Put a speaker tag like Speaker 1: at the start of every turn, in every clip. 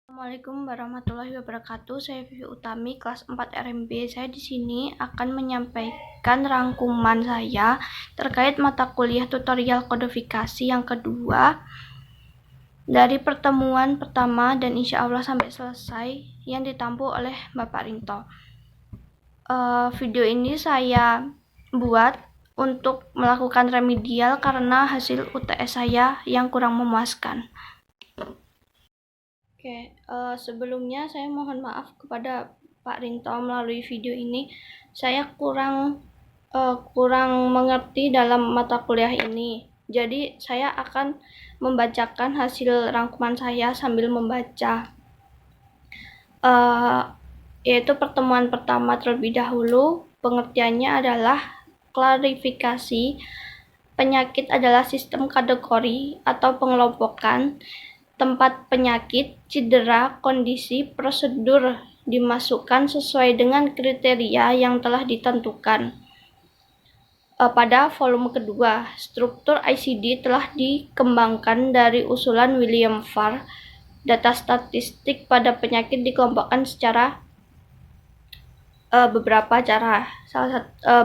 Speaker 1: Assalamualaikum warahmatullahi wabarakatuh. Saya Vivi Utami, kelas 4 RMB. Saya di sini akan menyampaikan rangkuman saya terkait mata kuliah tutorial kodifikasi yang kedua dari pertemuan pertama dan insya Allah sampai selesai yang ditampu oleh Bapak Rinto. Video ini saya buat untuk melakukan remedial karena hasil UTS saya yang kurang memuaskan. Sebelumnya saya mohon maaf kepada Pak Rinto melalui video ini. Saya kurang mengerti dalam mata kuliah ini. Jadi saya akan membacakan hasil rangkuman saya sambil membaca. Yaitu pertemuan pertama terlebih dahulu. Pengertiannya adalah klarifikasi. Penyakit adalah sistem kategori atau pengelompokan tempat penyakit, cedera, kondisi, prosedur dimasukkan sesuai dengan kriteria yang telah ditentukan. Pada volume kedua, struktur ICD telah dikembangkan dari usulan William Farr. Data statistik pada penyakit dikelompokkan secara beberapa cara.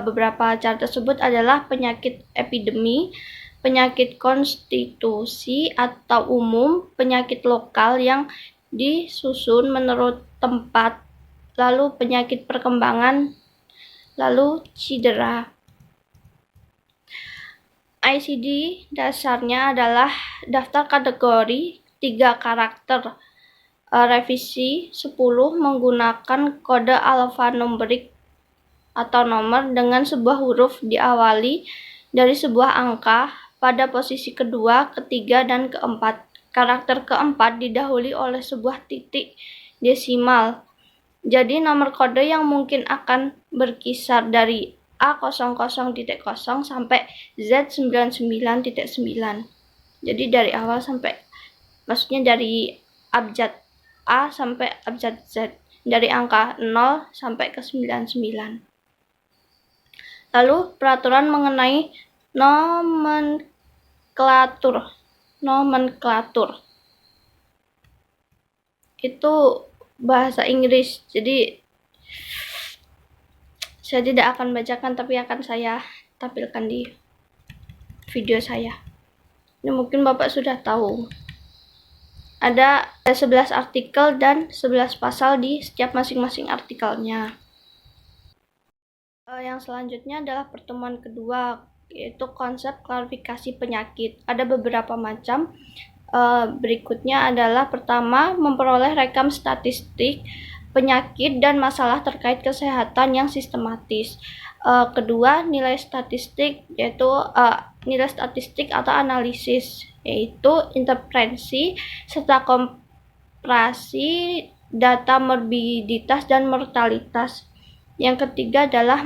Speaker 1: Beberapa cara tersebut adalah penyakit epidemi, penyakit konstitusi atau umum, penyakit lokal yang disusun menurut tempat, lalu penyakit perkembangan, lalu cedera. ICD dasarnya adalah daftar kategori 3 karakter. Revisi 10 menggunakan kode alfanumerik atau nomor dengan sebuah huruf diawali dari sebuah angka pada posisi kedua, ketiga, dan keempat. Karakter keempat didahului oleh sebuah titik desimal. Jadi nomor kode yang mungkin akan berkisar dari A00.0 sampai Z99.9. Jadi dari awal sampai, maksudnya dari abjad A sampai abjad Z. Dari angka 0 sampai ke 99. Lalu peraturan mengenai nomenklatur. Itu bahasa Inggris. Jadi saya tidak akan bacakan, tapi akan saya tampilkan di video saya. Ini mungkin Bapak sudah tahu. Ada 11 artikel dan 11 pasal di setiap masing-masing artikelnya. Yang selanjutnya adalah pertemuan kedua, yaitu konsep klarifikasi penyakit. Ada beberapa macam. Berikutnya adalah pertama, memperoleh rekam statistik penyakit dan masalah terkait kesehatan yang sistematis. Kedua, nilai statistik, yaitu nilai statistik atau analisis, yaitu interpretasi serta komparasi data morbiditas dan mortalitas. Yang ketiga adalah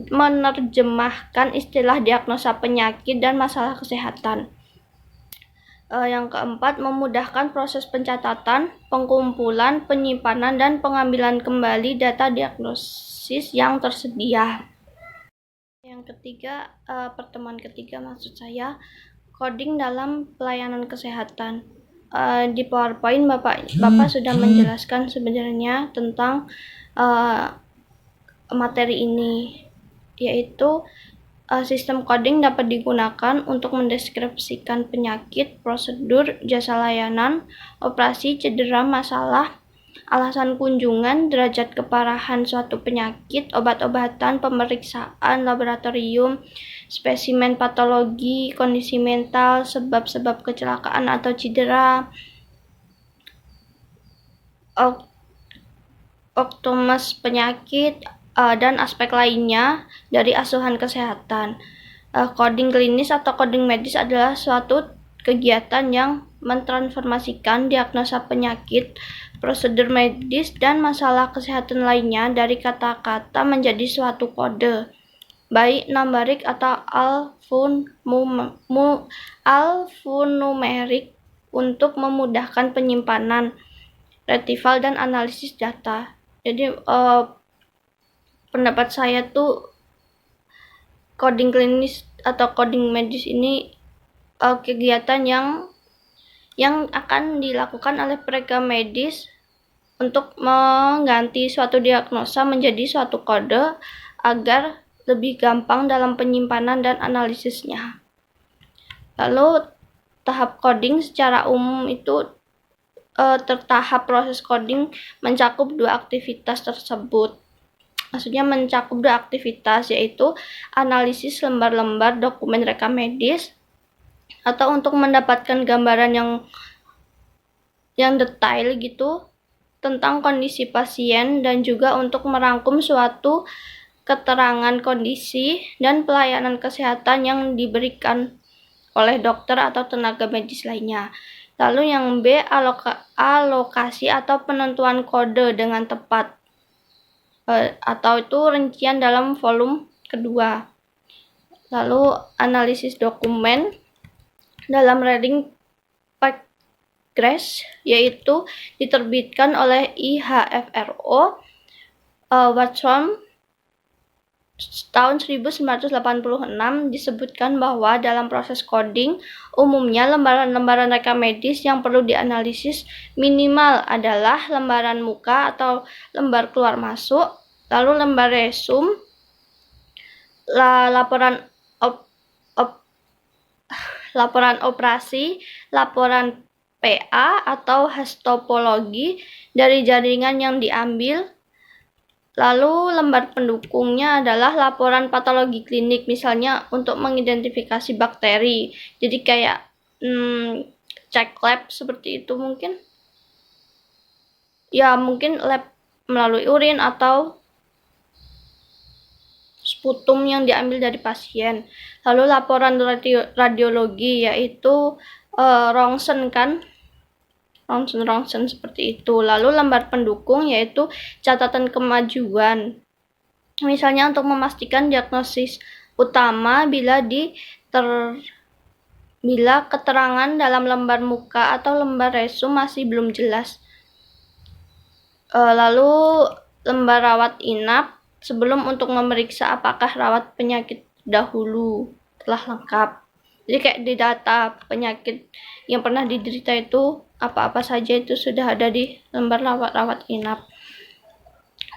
Speaker 1: menerjemahkan istilah diagnosa penyakit dan masalah kesehatan. Yang keempat, memudahkan proses pencatatan, pengumpulan, penyimpanan, dan pengambilan kembali data diagnosis yang tersedia. Yang ketiga, pertemuan ketiga maksud saya, coding dalam pelayanan kesehatan. Di PowerPoint Bapak sudah menjelaskan sebenarnya tentang materi ini, yaitu sistem coding dapat digunakan untuk mendeskripsikan penyakit, prosedur, jasa layanan, operasi, cedera, masalah, alasan kunjungan, derajat keparahan suatu penyakit, obat-obatan, pemeriksaan laboratorium, spesimen patologi, kondisi mental, sebab-sebab kecelakaan atau cedera, oktomes penyakit, dan aspek lainnya dari asuhan kesehatan. Coding klinis atau coding medis adalah suatu kegiatan yang mentransformasikan diagnosa penyakit, prosedur medis, dan masalah kesehatan lainnya dari kata-kata menjadi suatu kode, baik numerik atau alfanumerik, untuk memudahkan penyimpanan, retrieval, dan analisis data. Jadi pendapat saya tuh coding klinis atau coding medis ini kegiatan yang akan dilakukan oleh pekerja medis untuk mengganti suatu diagnosa menjadi suatu kode agar lebih gampang dalam penyimpanan dan analisisnya. Lalu tahap coding secara umum itu tahap proses coding mencakup dua aktivitas tersebut. Maksudnya mencakup dua aktivitas, yaitu analisis lembar-lembar dokumen rekam medis atau untuk mendapatkan gambaran yang detail gitu tentang kondisi pasien, dan juga untuk merangkum suatu keterangan kondisi dan pelayanan kesehatan yang diberikan oleh dokter atau tenaga medis lainnya. Lalu yang B, alokasi atau penentuan kode dengan tepat, atau itu rincian dalam volume kedua. Lalu analisis dokumen dalam Reading Package, yaitu diterbitkan oleh IHFRO Watson tahun 1986, disebutkan bahwa dalam proses coding, umumnya lembaran-lembaran rekam medis yang perlu dianalisis minimal adalah lembaran muka atau lembar keluar masuk, lalu lembar resume, laporan operasi, laporan PA atau histopologi dari jaringan yang diambil. Lalu lembar pendukungnya adalah laporan patologi klinik, misalnya untuk mengidentifikasi bakteri. Jadi kayak cek lab seperti itu mungkin. Ya mungkin lab melalui urin atau sputum yang diambil dari pasien. Lalu laporan radiologi, yaitu rongsen kan, rongsen seperti itu. Lalu lembar pendukung yaitu catatan kemajuan, misalnya untuk memastikan diagnosis utama bila keterangan dalam lembar muka atau lembar resume masih belum jelas. Lalu lembar rawat inap sebelum untuk memeriksa apakah rawat penyakit dahulu telah lengkap. Jadi kayak di data penyakit yang pernah diderita itu apa-apa saja itu sudah ada di lembar rawat inap.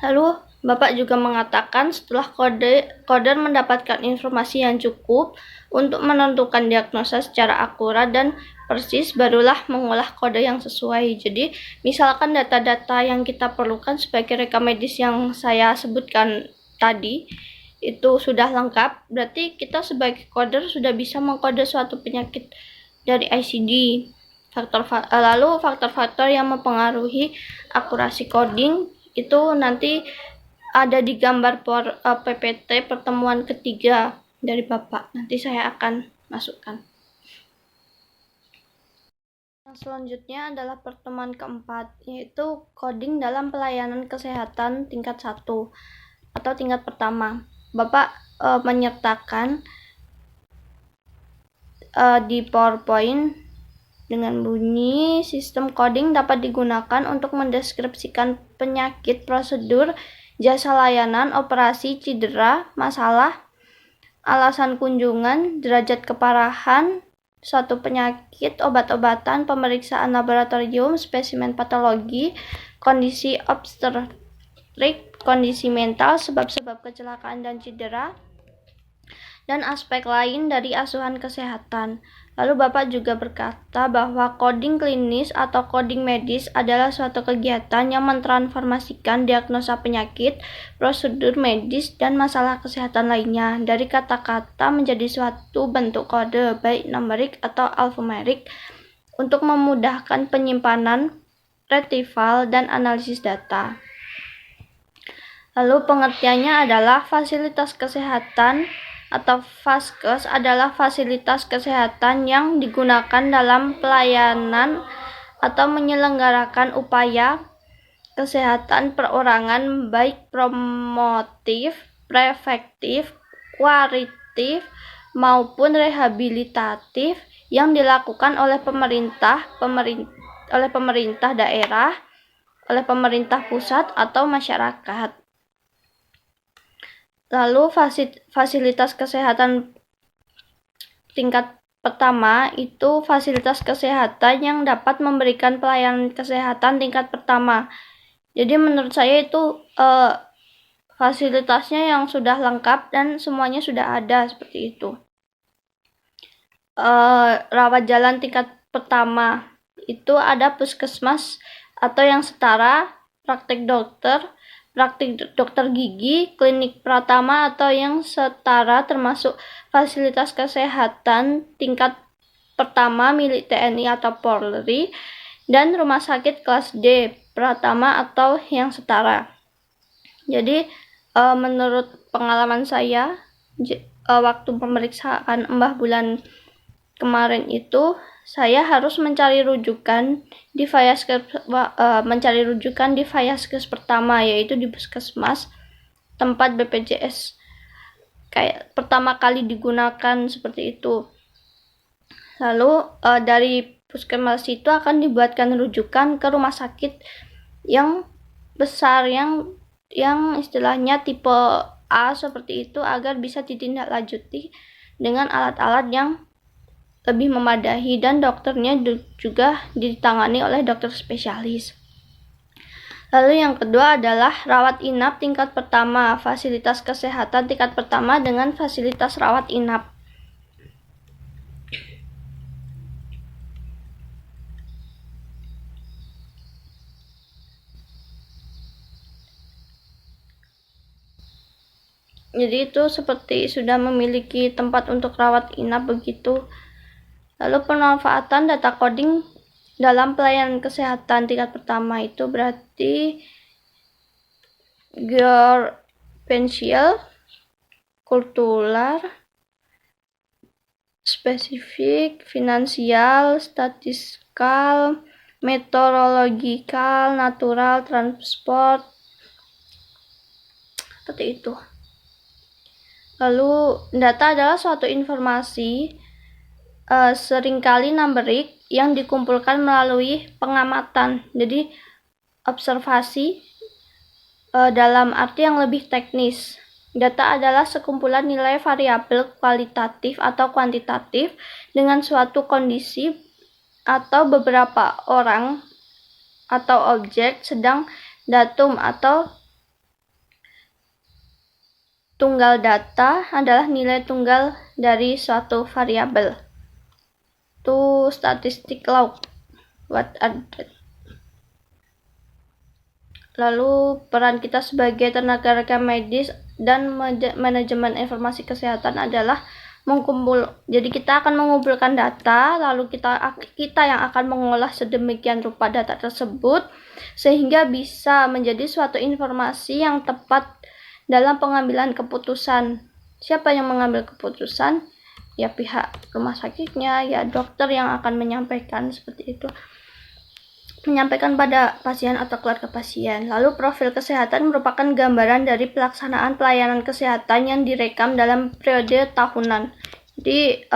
Speaker 1: Lalu Bapak juga mengatakan setelah koder mendapatkan informasi yang cukup untuk menentukan diagnosa secara akurat dan persis, barulah mengolah kode yang sesuai. Jadi misalkan data-data yang kita perlukan sebagai rekam medis yang saya sebutkan tadi itu sudah lengkap, berarti kita sebagai coder sudah bisa mengkode suatu penyakit dari ICD. Lalu faktor-faktor yang mempengaruhi akurasi coding itu nanti ada di gambar PPT pertemuan ketiga dari Bapak. Nanti saya akan masukkan. Yang selanjutnya adalah pertemuan keempat, yaitu coding dalam pelayanan kesehatan tingkat 1 atau tingkat pertama. Bapak menyertakan di PowerPoint dengan bunyi sistem coding dapat digunakan untuk mendeskripsikan penyakit, prosedur, jasa layanan, operasi, cedera, masalah, alasan kunjungan, derajat keparahan suatu penyakit, obat-obatan, pemeriksaan laboratorium, spesimen patologi, kondisi obstetrik, kondisi mental, sebab-sebab kecelakaan dan cedera, dan aspek lain dari asuhan kesehatan. Lalu Bapak juga berkata bahwa coding klinis atau coding medis adalah suatu kegiatan yang mentransformasikan diagnosa penyakit, prosedur medis, dan masalah kesehatan lainnya dari kata-kata menjadi suatu bentuk kode, baik numerik atau alfanumerik, untuk memudahkan penyimpanan, retrieval, dan analisis data. Lalu pengertiannya adalah fasilitas kesehatan atau Vaskes adalah fasilitas kesehatan yang digunakan dalam pelayanan atau menyelenggarakan upaya kesehatan perorangan, baik promotif, preventif, kualitatif, maupun rehabilitatif yang dilakukan oleh pemerintah daerah, oleh pemerintah pusat atau masyarakat. Lalu fasilitas kesehatan tingkat pertama itu fasilitas kesehatan yang dapat memberikan pelayanan kesehatan tingkat pertama, Jadi menurut saya itu fasilitasnya yang sudah lengkap dan semuanya sudah ada seperti itu. Rawat jalan tingkat pertama itu ada puskesmas atau yang setara, praktik dokter gigi, klinik pratama atau yang setara termasuk fasilitas kesehatan tingkat pertama milik TNI atau Polri, dan rumah sakit kelas D pratama atau yang setara. Jadi menurut pengalaman saya waktu pemeriksaan Mbah Bulan kemarin itu, saya harus mencari rujukan di Vayaskes pertama, yaitu di puskesmas tempat BPJS kayak pertama kali digunakan seperti itu. Lalu dari puskesmas itu akan dibuatkan rujukan ke rumah sakit yang besar, yang istilahnya tipe A seperti itu, agar bisa ditindaklanjuti dengan alat-alat yang lebih memadai dan dokternya juga ditangani oleh dokter spesialis. Lalu yang kedua adalah rawat inap tingkat pertama, fasilitas kesehatan tingkat pertama dengan fasilitas rawat inap. Jadi itu seperti sudah memiliki tempat untuk rawat inap begitu. Lalu pemanfaatan data coding dalam pelayanan kesehatan tingkat pertama itu berarti geospasial, kultural, spesifik, finansial, statistikal, meteorologikal, natural, transport, seperti itu. Lalu data adalah suatu informasi seringkali numerik yang dikumpulkan melalui pengamatan. Jadi observasi dalam arti yang lebih teknis. Data adalah sekumpulan nilai variabel kualitatif atau kuantitatif dengan suatu kondisi atau beberapa orang atau objek, sedang datum atau tunggal data adalah nilai tunggal dari suatu variabel. To statistic log, what are that? Lalu peran kita sebagai tenaga rekam medis dan manajemen informasi kesehatan adalah jadi kita akan mengumpulkan data, lalu kita yang akan mengolah sedemikian rupa data tersebut sehingga bisa menjadi suatu informasi yang tepat dalam pengambilan keputusan. Siapa yang mengambil keputusan? Ya pihak rumah sakitnya, ya dokter yang akan menyampaikan seperti itu. Menyampaikan pada pasien atau keluarga pasien. Lalu profil kesehatan merupakan gambaran dari pelaksanaan pelayanan kesehatan yang direkam dalam periode tahunan. Jadi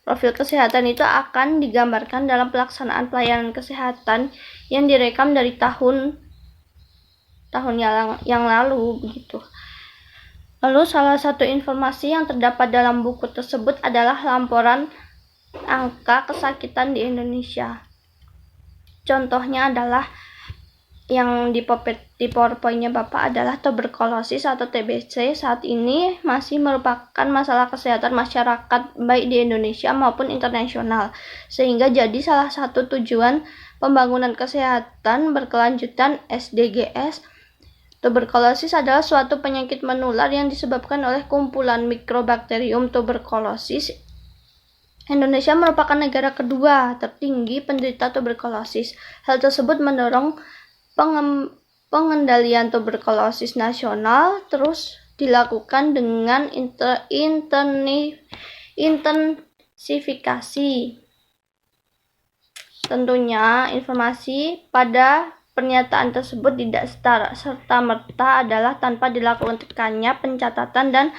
Speaker 1: profil kesehatan itu akan digambarkan dalam pelaksanaan pelayanan kesehatan yang direkam dari tahun yang lalu begitu. Lalu salah satu informasi yang terdapat dalam buku tersebut adalah laporan angka kesakitan di Indonesia. Contohnya adalah yang di PowerPoint-nya Bapak adalah tuberkulosis atau TBC saat ini masih merupakan masalah kesehatan masyarakat baik di Indonesia maupun internasional, sehingga jadi salah satu tujuan pembangunan kesehatan berkelanjutan SDGs. Tuberkulosis adalah suatu penyakit menular yang disebabkan oleh kumpulan mikrobakterium tuberkulosis. Indonesia merupakan negara kedua tertinggi penderita tuberkulosis. Hal tersebut mendorong pengendalian tuberkulosis nasional terus dilakukan dengan intensifikasi. Tentunya informasi pada pernyataan tersebut tidak serta-merta adalah tanpa dilakukannya pencatatan dan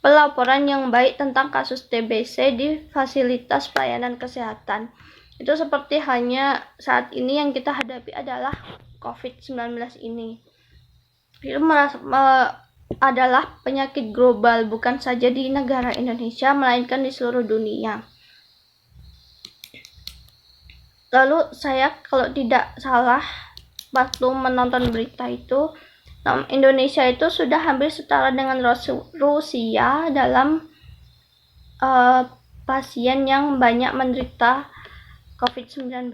Speaker 1: pelaporan yang baik tentang kasus TBC di fasilitas pelayanan kesehatan. Itu seperti hanya saat ini yang kita hadapi adalah COVID-19 ini. Itu adalah penyakit global, bukan saja di negara Indonesia, melainkan di seluruh dunia. Lalu saya kalau tidak salah waktu menonton berita itu, Indonesia itu sudah hampir setara dengan Rusia dalam pasien yang banyak menderita COVID-19.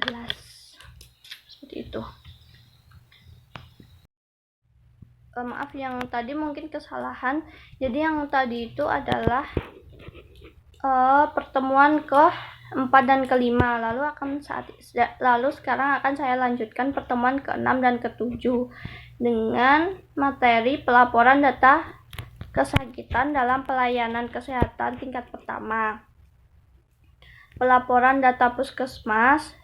Speaker 1: Seperti itu. Maaf yang tadi mungkin kesalahan. Jadi yang tadi itu adalah pertemuan ke-4 dan ke-5. Lalu sekarang akan saya lanjutkan pertemuan ke-6 dan ke-7 dengan materi pelaporan data kesakitan dalam pelayanan kesehatan tingkat pertama. Pelaporan data puskesmas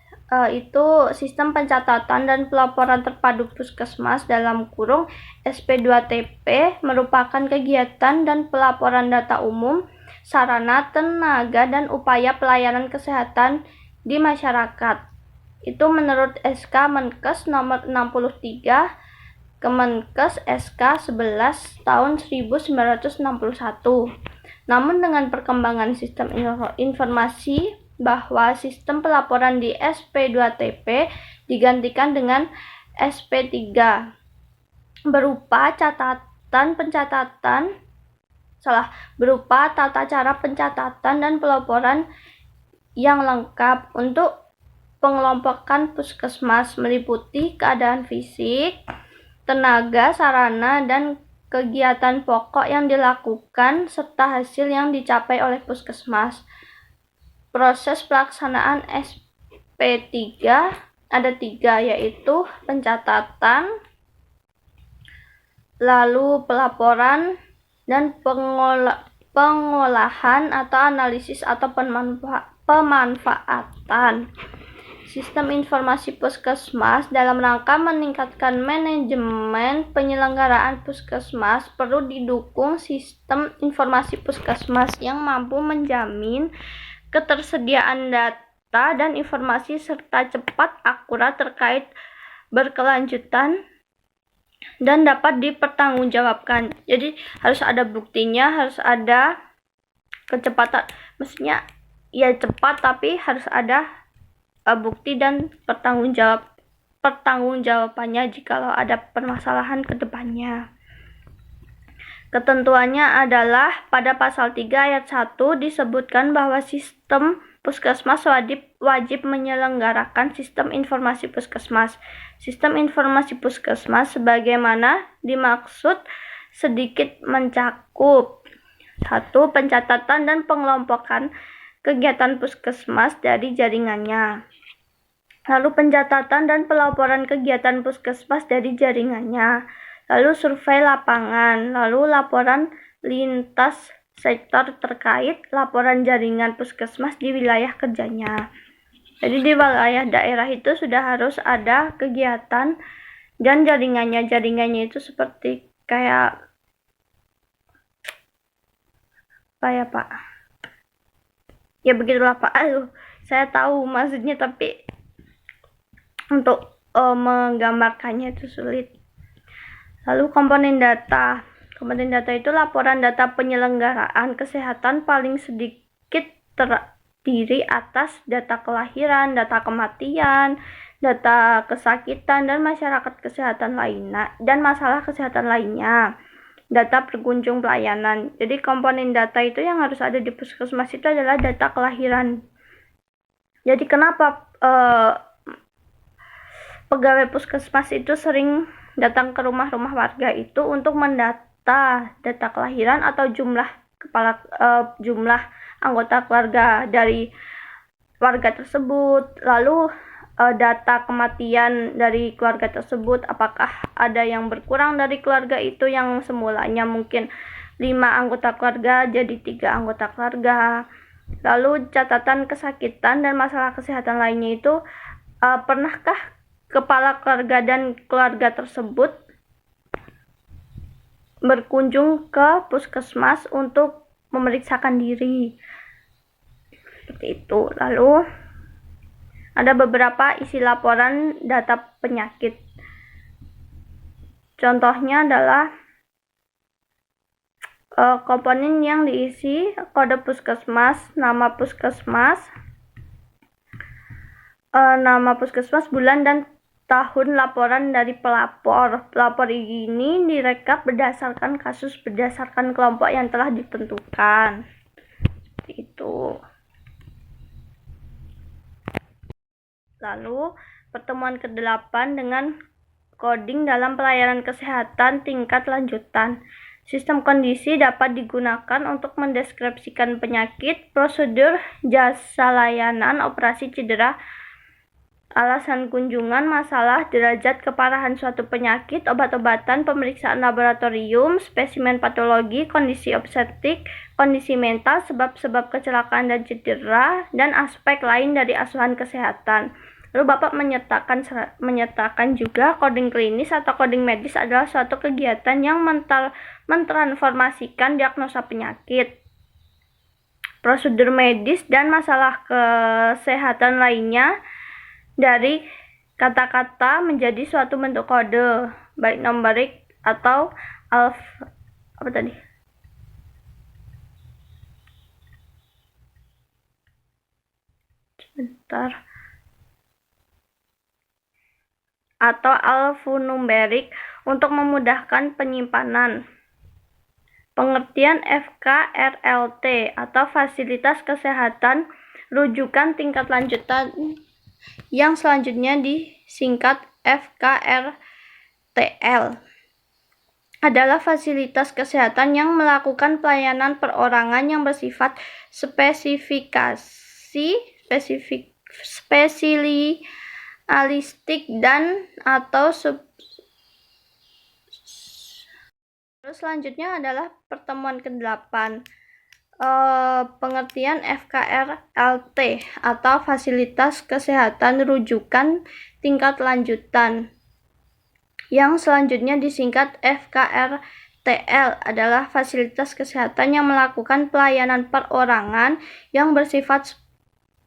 Speaker 1: itu sistem pencatatan dan pelaporan terpadu puskesmas dalam kurung SP2TP merupakan kegiatan dan pelaporan data umum, sarana, tenaga, dan upaya pelayanan kesehatan di masyarakat. Itu menurut SK Menkes nomor 63 Kemenkes SK 11 tahun 1961. Namun dengan perkembangan sistem informasi bahwa sistem pelaporan di SP2TP digantikan dengan SP3 berupa tata cara pencatatan dan pelaporan yang lengkap untuk pengelompokan puskesmas meliputi keadaan fisik, tenaga, sarana, dan kegiatan pokok yang dilakukan serta hasil yang dicapai oleh puskesmas. Proses pelaksanaan SP3 ada 3, yaitu pencatatan, lalu pelaporan, dan pengolahan atau analisis atau pemanfaatan. Sistem informasi puskesmas dalam rangka meningkatkan manajemen penyelenggaraan puskesmas perlu didukung sistem informasi puskesmas yang mampu menjamin ketersediaan data dan informasi serta cepat, akurat, terkait, berkelanjutan, dan dapat dipertanggungjawabkan. Jadi harus ada buktinya, harus ada kecepatan. Maksudnya ya cepat, tapi harus ada bukti dan pertanggungjawabannya jikalau ada permasalahan ke depannya. Ketentuannya adalah pada pasal 3 ayat 1 disebutkan bahwa sistem puskesmas wajib menyelenggarakan sistem informasi puskesmas. Sistem informasi puskesmas sebagaimana dimaksud sedikit mencakup 1. Pencatatan dan pengelompokan kegiatan puskesmas dari jaringannya. Lalu pencatatan dan pelaporan kegiatan puskesmas dari jaringannya. Lalu survei lapangan, lalu laporan lintas sektor terkait, laporan jaringan puskesmas di wilayah kerjanya. Jadi di wilayah daerah itu sudah harus ada kegiatan dan jaringannya. Jaringannya itu seperti kayak apa ya Pak? Ya begitulah Pak. Saya tahu maksudnya, tapi untuk menggambarkannya itu sulit. Lalu komponen data. Komponen data itu laporan data penyelenggaraan kesehatan paling sedikit terdiri atas data kelahiran, data kematian, data kesakitan, dan masyarakat kesehatan lainnya, dan masalah kesehatan lainnya. Data berkunjung pelayanan. Jadi komponen data itu yang harus ada di puskesmas itu adalah data kelahiran. Jadi kenapa pegawai puskesmas itu sering datang ke rumah-rumah warga itu untuk mendata data kelahiran atau jumlah anggota keluarga dari warga tersebut, lalu data kematian dari keluarga tersebut, apakah ada yang berkurang dari keluarga itu yang semulanya mungkin 5 anggota keluarga jadi 3 anggota keluarga. Lalu catatan kesakitan dan masalah kesehatan lainnya itu pernahkah kepala keluarga dan keluarga tersebut berkunjung ke puskesmas untuk memeriksakan diri. Seperti itu. Lalu ada beberapa isi laporan data penyakit. Contohnya adalah komponen yang diisi kode puskesmas, nama puskesmas, bulan dan tahun laporan dari pelapor. Pelapor ini direkap berdasarkan kasus berdasarkan kelompok yang telah ditentukan. Seperti itu. Lalu pertemuan ke-8 dengan coding dalam pelayanan kesehatan tingkat lanjutan. Sistem kondisi dapat digunakan untuk mendeskripsikan penyakit, prosedur, jasa layanan, operasi cedera, alasan kunjungan, masalah, derajat keparahan suatu penyakit, obat-obatan, pemeriksaan laboratorium, spesimen patologi, kondisi obstetrik, kondisi mental, sebab-sebab kecelakaan dan cedera, dan aspek lain dari asuhan kesehatan. Lalu Bapak menyertakan juga coding klinis atau coding medis adalah suatu kegiatan yang mentransformasikan diagnosa penyakit, prosedur medis, dan masalah kesehatan lainnya dari kata-kata menjadi suatu bentuk kode, baik numerik atau atau alfanumerik untuk memudahkan penyimpanan. Pengertian FKRLT atau fasilitas kesehatan rujukan tingkat lanjutan yang selanjutnya disingkat FKRTL adalah fasilitas kesehatan yang melakukan pelayanan perorangan yang bersifat spesialistik dan atau Terus selanjutnya adalah pertemuan ke-8. Pengertian FKRLT atau fasilitas kesehatan rujukan tingkat lanjutan yang selanjutnya disingkat FKRTL adalah fasilitas kesehatan yang melakukan pelayanan perorangan yang bersifat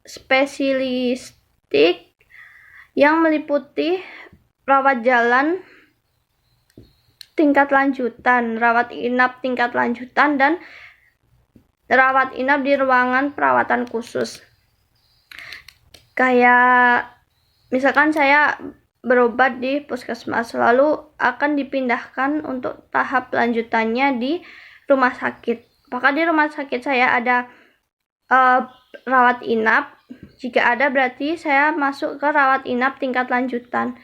Speaker 1: spesialistik yang meliputi rawat jalan tingkat lanjutan, rawat inap tingkat lanjutan, dan rawat inap di ruangan perawatan khusus. Kayak misalkan saya berobat di puskesmas, lalu akan dipindahkan untuk tahap lanjutannya di rumah sakit. Apakah di rumah sakit saya ada rawat inap? Jika ada, berarti saya masuk ke rawat inap tingkat lanjutan.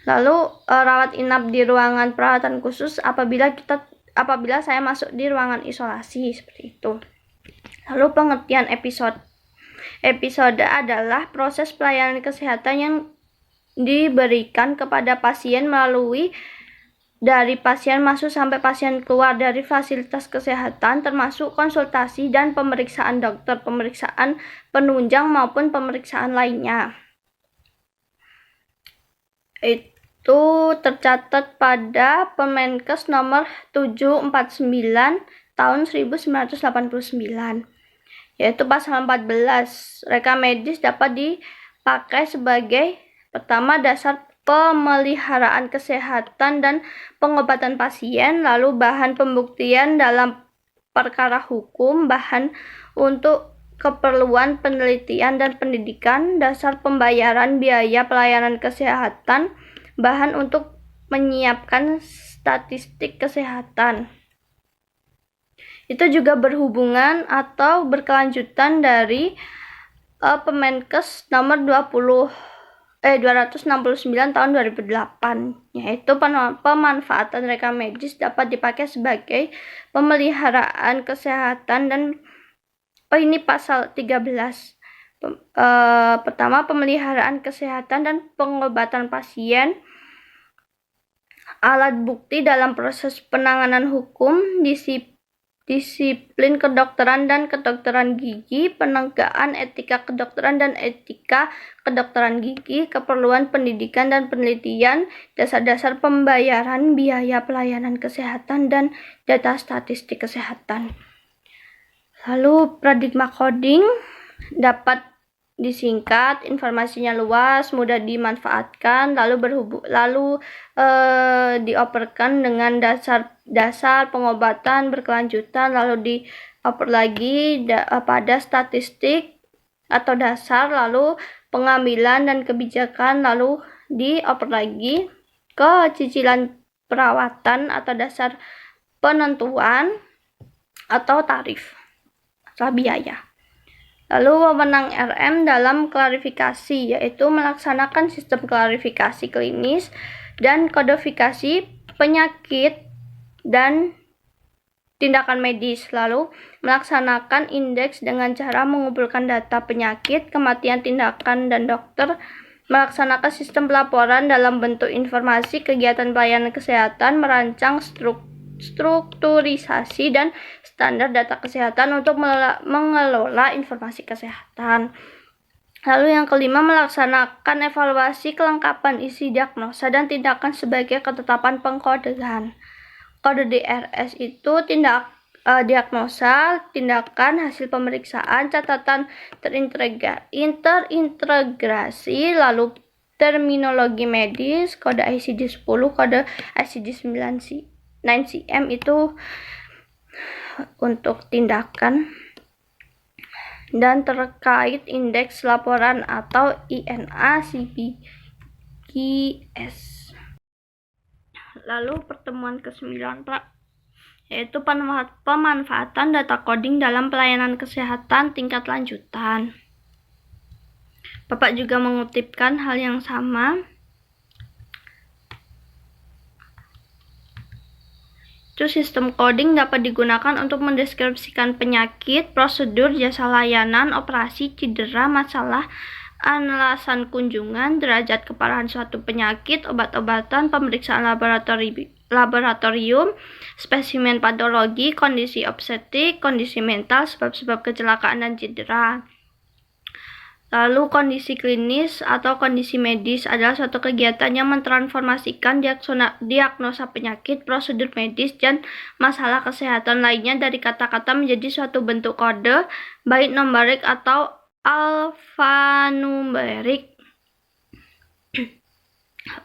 Speaker 1: Lalu rawat inap di ruangan perawatan khusus apabila saya masuk di ruangan isolasi, seperti itu. Lalu pengertian episode. Episode adalah proses pelayanan kesehatan yang diberikan kepada pasien melalui dari pasien masuk sampai pasien keluar dari fasilitas kesehatan, termasuk konsultasi dan pemeriksaan dokter, pemeriksaan penunjang maupun pemeriksaan lainnya. Itu tercatat pada Permenkes nomor 749 tahun 1989, yaitu pasal 14. Rekam medis dapat dipakai sebagai pertama dasar pemeliharaan kesehatan dan pengobatan pasien, lalu bahan pembuktian dalam perkara hukum, bahan untuk keperluan penelitian dan pendidikan, dasar pembayaran biaya pelayanan kesehatan, bahan untuk menyiapkan statistik kesehatan. Itu juga berhubungan atau berkelanjutan dari Permenkes nomor 269 tahun 2008, yaitu pemanfaatan rekam medis dapat dipakai sebagai pemeliharaan kesehatan dan ini pasal 13. Pertama, pemeliharaan kesehatan dan pengobatan pasien, alat bukti dalam proses penanganan hukum, disiplin kedokteran dan kedokteran gigi, penegakan etika kedokteran dan etika kedokteran gigi, keperluan pendidikan dan penelitian, dasar-dasar pembayaran biaya pelayanan kesehatan, dan data statistik kesehatan. Lalu paradigma coding dapat disingkat, informasinya luas, mudah dimanfaatkan, lalu dioperkan dengan dasar pengobatan berkelanjutan, lalu dioper lagi pada statistik atau dasar, lalu pengambilan dan kebijakan, lalu dioper lagi ke cicilan perawatan atau dasar penentuan atau tarif atau biaya. Lalu wewenang RM dalam klarifikasi, yaitu melaksanakan sistem klarifikasi klinis dan kodifikasi penyakit dan tindakan medis. Lalu melaksanakan indeks dengan cara mengumpulkan data penyakit, kematian, tindakan, dan dokter. Melaksanakan sistem pelaporan dalam bentuk informasi kegiatan pelayanan kesehatan, merancang strukturisasi dan standar data kesehatan untuk mengelola informasi kesehatan. Lalu yang kelima, melaksanakan evaluasi kelengkapan isi diagnosa dan tindakan sebagai ketetapan pengkodean. Kode DRS itu diagnosa, tindakan, hasil pemeriksaan, catatan terintegrasi, lalu terminologi medis, kode ICD-10, kode ICD-9-CM itu untuk tindakan, dan terkait indeks laporan atau INA CPGS. Lalu pertemuan ke-9, Pak, yaitu pemanfaatan data coding dalam pelayanan kesehatan tingkat lanjutan. Bapak juga mengutipkan hal yang sama. Itu sistem coding dapat digunakan untuk mendeskripsikan penyakit, prosedur, jasa layanan, operasi, cedera, masalah, alasan kunjungan, derajat keparahan suatu penyakit, obat-obatan, pemeriksaan laboratorium, spesimen patologi, kondisi obstetrik, kondisi mental, sebab-sebab kecelakaan dan cedera. Lalu kondisi klinis atau kondisi medis adalah suatu kegiatan yang mentransformasikan diagnosa penyakit, prosedur medis, dan masalah kesehatan lainnya dari kata-kata menjadi suatu bentuk kode, baik numerik atau alfanumerik,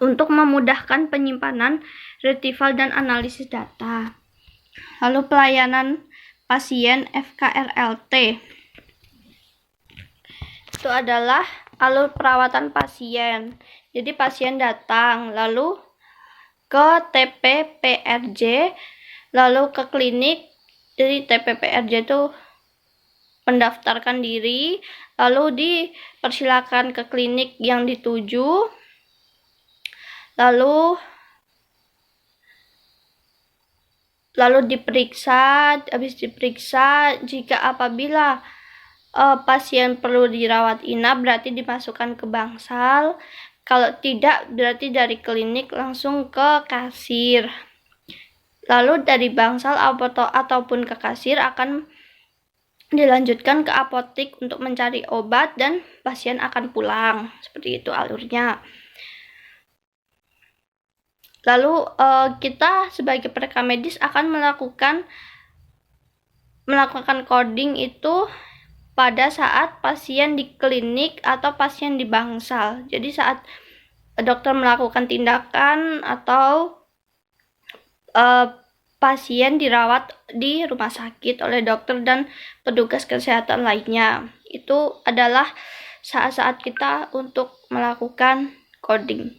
Speaker 1: untuk memudahkan penyimpanan, retrieval, dan analisis data. Lalu pelayanan pasien FKRLT itu adalah alur perawatan pasien. Jadi pasien datang, lalu ke TPPRJ, lalu ke klinik. Jadi TPPRJ itu mendaftarkan diri, lalu dipersilakan ke klinik yang dituju, lalu diperiksa. Habis diperiksa, jika apabila pasien perlu dirawat inap, berarti dimasukkan ke bangsal. Kalau tidak, berarti dari klinik langsung ke kasir. Lalu dari bangsal ataupun ke kasir akan dilanjutkan ke apotik untuk mencari obat dan pasien akan pulang. Seperti itu alurnya. Lalu kita sebagai perekam medis akan melakukan coding itu pada saat pasien di klinik atau pasien di bangsal. Jadi saat dokter melakukan tindakan atau pasien dirawat di rumah sakit oleh dokter dan petugas kesehatan lainnya, itu adalah saat-saat kita untuk melakukan coding.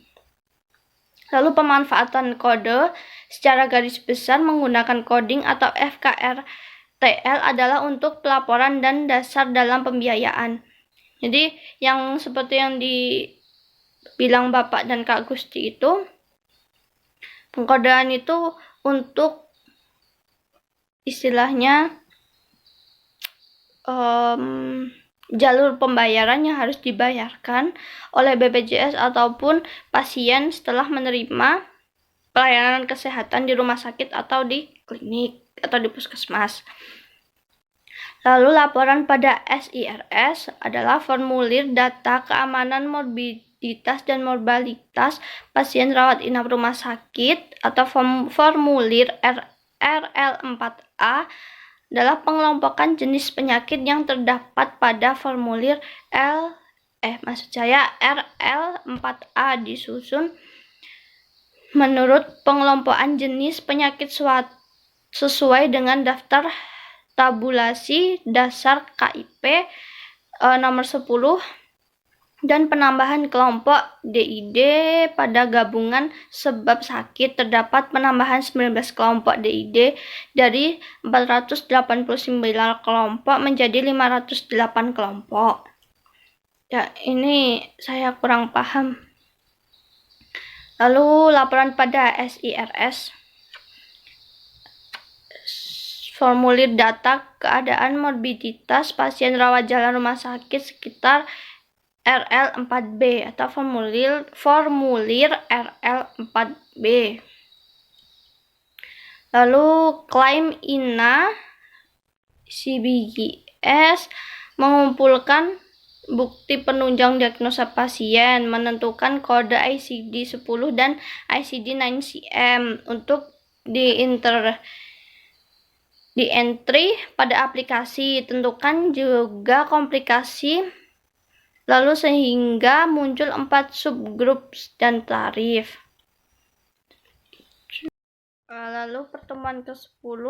Speaker 1: Lalu pemanfaatan kode secara garis besar menggunakan coding atau FKRTL adalah untuk pelaporan dan dasar dalam pembiayaan. Jadi yang seperti yang dibilang Bapak dan Kak Gusti itu, pengkodean itu untuk istilahnya jalur pembayaran yang harus dibayarkan oleh BPJS ataupun pasien setelah menerima pelayanan kesehatan di rumah sakit atau di klinik atau di puskesmas. Lalu laporan pada SIRS adalah formulir data keamanan morbiditas dan mortalitas pasien rawat inap rumah sakit, atau formulir RL4A adalah pengelompokan jenis penyakit yang terdapat pada formulir RL4A disusun menurut pengelompokan jenis penyakit sesuai dengan daftar tabulasi dasar KIP nomor 10 dan penambahan kelompok DID pada gabungan sebab sakit. Terdapat penambahan 19 kelompok DID dari 489 kelompok menjadi 508 kelompok. Ya, ini saya kurang paham. Lalu laporan pada SIRS. Formulir data keadaan morbiditas pasien rawat jalan rumah sakit sekitar RL4B atau formulir RL4B. Lalu klaim INA CBGS mengumpulkan bukti penunjang diagnosa pasien, menentukan kode ICD-10 dan ICD-9CM untuk di-entry pada aplikasi. Tentukan juga komplikasi, lalu sehingga muncul 4 subgrup dan tarif. Lalu pertemuan ke-10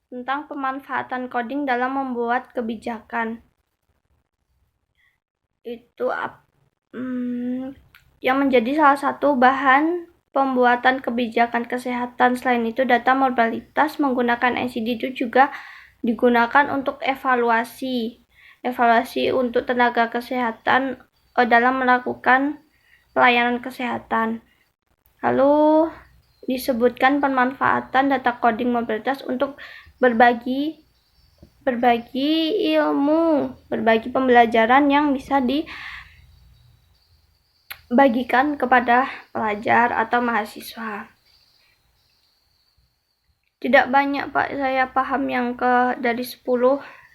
Speaker 1: tentang pemanfaatan coding dalam membuat kebijakan. Itu yang menjadi salah satu bahan pembuatan kebijakan kesehatan. Selain itu, data mortalitas menggunakan ICD itu juga digunakan untuk evaluasi untuk tenaga kesehatan dalam melakukan pelayanan kesehatan. Lalu disebutkan pemanfaatan data coding mobilitas untuk berbagi ilmu, berbagi pembelajaran yang bisa dibagikan kepada pelajar atau mahasiswa. Tidak banyak Pak saya paham yang dari 10,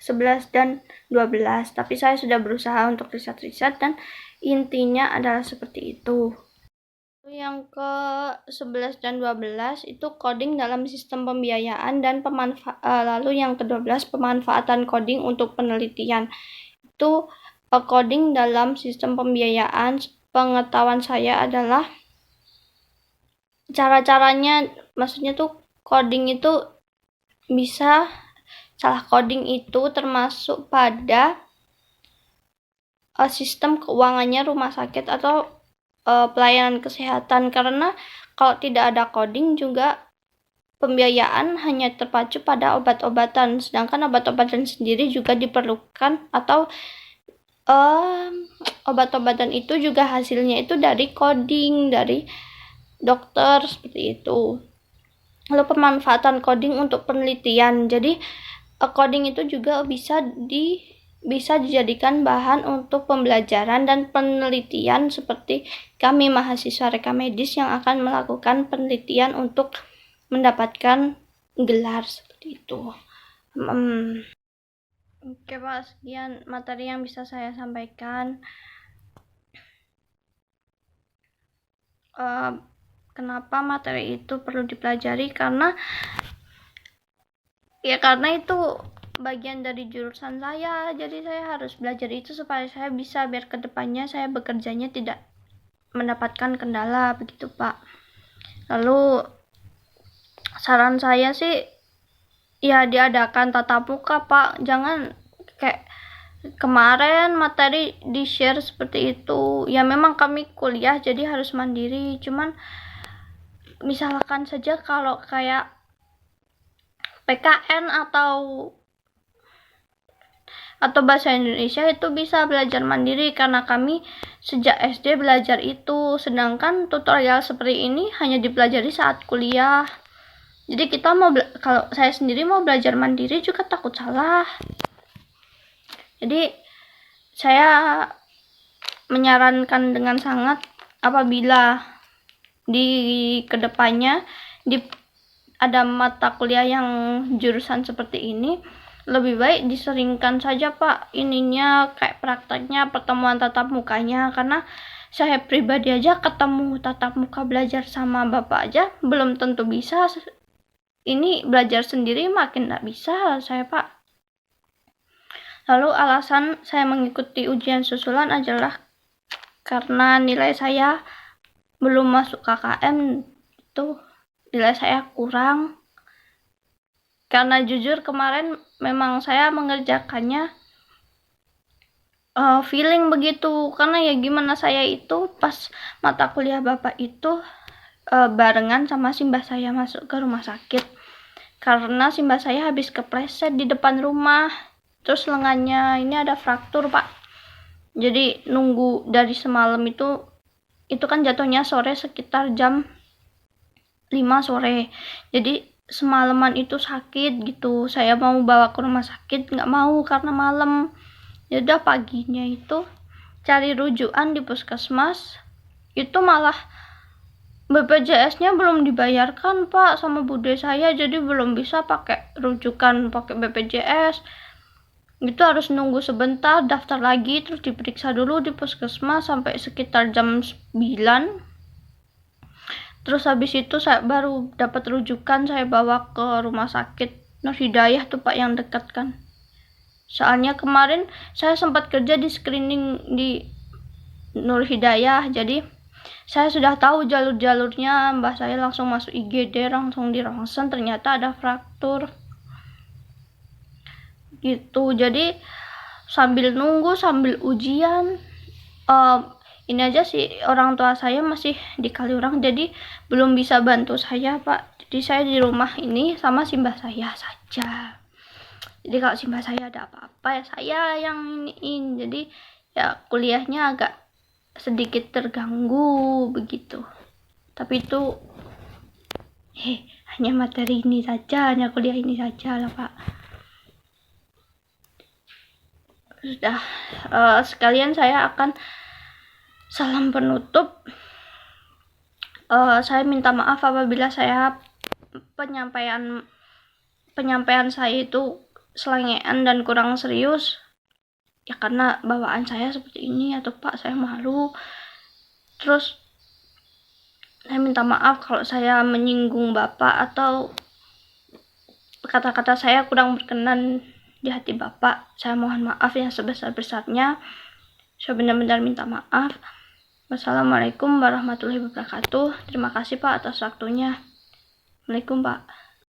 Speaker 1: 11, dan 12, tapi saya sudah berusaha untuk riset-riset dan intinya adalah seperti itu. Yang ke-11 dan 12 itu coding dalam sistem pembiayaan dan lalu yang ke-12 pemanfaatan coding untuk penelitian. Itu coding dalam sistem pembiayaan, pengetahuan saya adalah cara-caranya, maksudnya tuh coding itu bisa salah coding itu termasuk pada sistem keuangannya rumah sakit atau pelayanan kesehatan, karena kalau tidak ada coding juga pembiayaan hanya terpacu pada obat-obatan, sedangkan obat-obatan sendiri juga diperlukan, atau obat-obatan itu juga hasilnya itu dari coding dari dokter, seperti itu. Lalu pemanfaatan coding untuk penelitian. Jadi coding itu juga bisa dijadikan bahan untuk pembelajaran dan penelitian, seperti kami mahasiswa reka medis yang akan melakukan penelitian untuk mendapatkan gelar, seperti itu. Oke Pak, sekian materi yang bisa saya sampaikan. Kenapa materi itu perlu dipelajari? Karena itu bagian dari jurusan saya, jadi saya harus belajar itu supaya saya bisa, biar kedepannya saya bekerjanya tidak mendapatkan kendala, begitu Pak. Lalu saran saya sih ya diadakan tatap muka Pak, jangan kayak kemarin materi di share seperti itu. Ya memang kami kuliah jadi harus mandiri, cuman misalkan saja kalau kayak PKN atau bahasa Indonesia itu bisa belajar mandiri, karena kami sejak SD belajar itu, sedangkan tutorial seperti ini hanya dipelajari saat kuliah. Jadi kita kalau saya sendiri mau belajar mandiri juga takut salah. Jadi saya menyarankan dengan sangat, apabila di kedepannya ada mata kuliah yang jurusan seperti ini, lebih baik diseringkan saja Pak ininya, kayak prakteknya, pertemuan tatap mukanya. Karena saya pribadi aja ketemu tatap muka belajar sama Bapak aja belum tentu bisa. Ini belajar sendiri makin gak bisa saya Pak. Lalu alasan saya mengikuti ujian susulan adalah karena nilai saya belum masuk KKM, itu nilai saya kurang. Karena jujur kemarin memang saya mengerjakannya feeling begitu, karena ya gimana, saya itu pas mata kuliah bapak itu barengan sama simbah saya masuk ke rumah sakit, karena simbah saya habis kepleset di depan rumah, terus lengannya ini ada fraktur pak. Jadi nunggu dari semalam itu kan jatuhnya sore sekitar jam 5 sore. Jadi semalaman itu sakit gitu, saya mau bawa ke rumah sakit nggak mau karena malam. Yaudah paginya itu cari rujukan di puskesmas, itu malah BPJS-nya belum dibayarkan pak sama bude saya, jadi belum bisa pakai rujukan pakai BPJS. Itu harus nunggu sebentar, daftar lagi, terus diperiksa dulu di puskesmas sampai sekitar jam 9. Terus habis itu saya baru dapat rujukan, saya bawa ke rumah sakit Nur Hidayah tuh pak, yang dekat kan. Soalnya kemarin saya sempat kerja di screening di Nur Hidayah, jadi saya sudah tahu jalur-jalurnya. Mbah saya langsung masuk IGD, langsung di ronsen, ternyata ada fraktur gitu. Jadi sambil nunggu, sambil ujian, ini aja sih orang tua saya masih di Kaliurang, jadi belum bisa bantu saya pak. Jadi saya di rumah ini sama simbah saya saja. Jadi kalau simbah saya ada apa-apa ya saya yang iniin, jadi ya kuliahnya agak sedikit terganggu begitu. Tapi itu hanya materi ini saja, hanya kuliah ini saja lah pak. Sudah, sekalian saya akan salam penutup. Saya minta maaf apabila saya penyampaian saya itu selengean dan kurang serius. Ya karena bawaan saya seperti ini atau pak, saya malu. Terus saya minta maaf kalau saya menyinggung bapak atau kata-kata saya kurang berkenan di hati bapak. Saya mohon maaf yang sebesar-besarnya. Saya benar-benar minta maaf. Wassalamualaikum warahmatullahi wabarakatuh. Terima kasih pak atas waktunya. Assalamualaikum pak.